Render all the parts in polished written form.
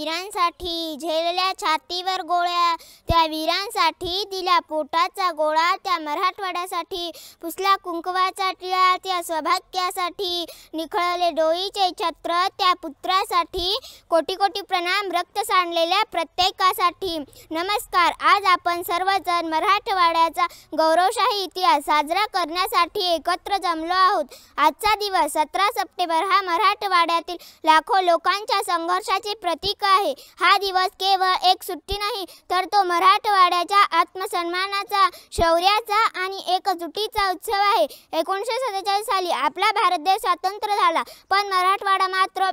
वीरांसाठी झेलल्या छातीवर गोळ्या, त्या वीरांसाठी दिला पोटाचा गोळा, त्या मराठवाड्यासाठी पुसला कुंकवाचा टिळा, त्या सौभाग्यासाठी निखळले डोईचे छत्र, त्या पुत्रासाठी कोटी कोटी प्रणाम रक्त सांडलेल्या प्रत्येकासाठी. नमस्कार. आज आपण सर्वजण मराठवाड्याचा गौरवशाही इतिहास साजरा करण्यासाठी एकत्र जमलो आहोत. आजचा दिवस 17 सप्टेंबर हा मराठवाड्यातील लाखो लोकांच्या संघर्षाचे प्रतीक आहे. हा दिवस केवळ एक सुट्टी नाही, तर तो मराठवाड्याच्या आत्मसन्मानाचा, शौर्याचा आणि एकजुटीचा उत्सव आहे. 1947 साली आपला भारत देश स्वतंत्र झाला, पण मराठवाडा मात्र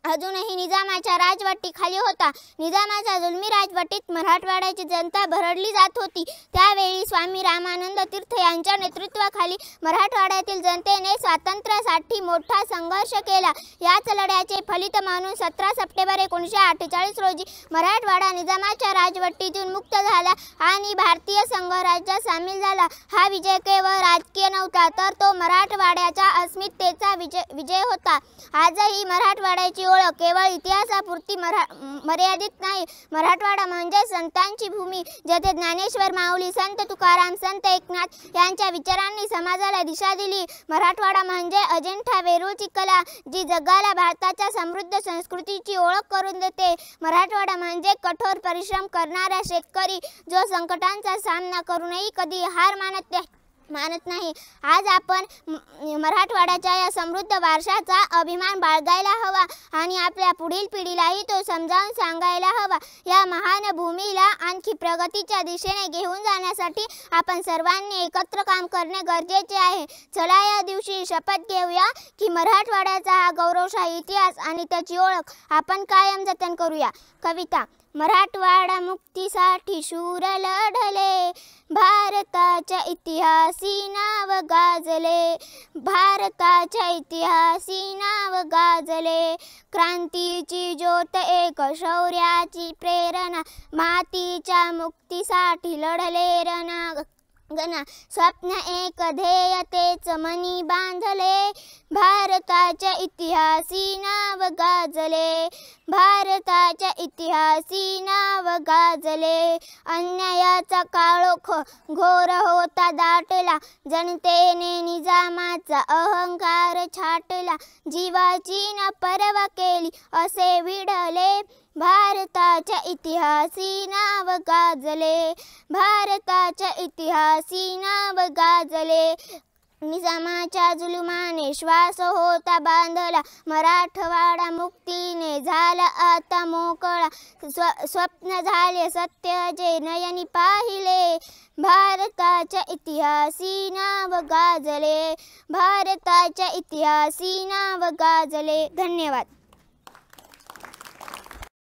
अजूनही निजामाच्या राजवटीखाली होता. निजामाच्या जुलमी राजवटीत मराठवाड्याची जनता भरडली जात होती. त्यावेळी स्वामी रामानंद तीर्थ यांच्या नेतृत्वाखाली मराठवाड्यातील जनतेने स्वातंत्र्यासाठी मोठा संघर्ष केला. याच लढ्याचे फलित म्हणून 17 सप्टेंबर 1948 रोजी मराठवाडा निजामाच्या राजवटीतून मुक्त झाला आणि भारतीय संघराज्यात सामील झाला. हा विजय केवळ राजकीय नव्हता, तर तो मराठवाड्याच्या अस्मितेचा विजय होता. आजही मराठवाड्याची ओळख केवळ इतिहासापुरती मर्यादित नाही. मराठवाडा म्हणजे संतांची भूमी, जेथे ज्ञानेश्वर माऊली, संत तुकाराम, संत एकनाथ यांच्या विचारांनी समाजाला दिशा दिली. मराठवाडा म्हणजे अजिंठा वेरूळची कला, जी जगाला भारताच्या समृद्ध संस्कृतीची ओळख करून देते. मराठवाडा म्हणजे कठोर परिश्रम करणारा शेतकरी, जो संकटांचा सामना करूनही कधी हार मानत नाही. आज आपण मराठवाड्याच्या या समृद्ध वारशाचा अभिमान बाळगायला हवा आणि आपल्या पुढील पिढीलाही तो समजावून सांगायला हवा. या महान भूमीला आणखी प्रगतीच्या दिशेने घेऊन जाण्यासाठी आपण सर्वांनी एकत्र काम करणे गरजेचे आहे. चला या दिवशी शपथ घेऊया की मराठवाड्याचा हा गौरवशाही इतिहास आणि त्याची ओळख आपण कायम जतन करूया. कविता. मराठवाडा मुक्तीसाठी शूर लढले, भारताच्या इतिहासी नाव गाजले, भारताच्या इतिहासी नाव गाजले. क्रांतीची ज्योत एक, शौर्याची प्रेरणा, मातीच्या मुक्तीसाठी लढले रणगणा. स्वप्न एक, ध्येय तेच मनी बांधले, भारताच्या इतिहासी नाव गाजले, भारताच्या इतिहासी नाव गाजले. अन्यायाचा काळोख घोर होता दाटला, जनतेने निजामाचा अहंकार छाटला, जीवाची न पर्वा केली असे भिडले, भारताच्या इतिहासी नाव गाजले, भारताच्या इतिहासी नाव गाजले. निजामाच्या जुलुमाने श्वास होता बांधला, मराठवाडा मुक्तीने झाला आता मोकळा. स्वप्न झाले सत्य जे नयनी पाहिले, भारताच्या इतिहासी नाव गाजले, भारताच्या इतिहासी नाव गाजले. धन्यवाद.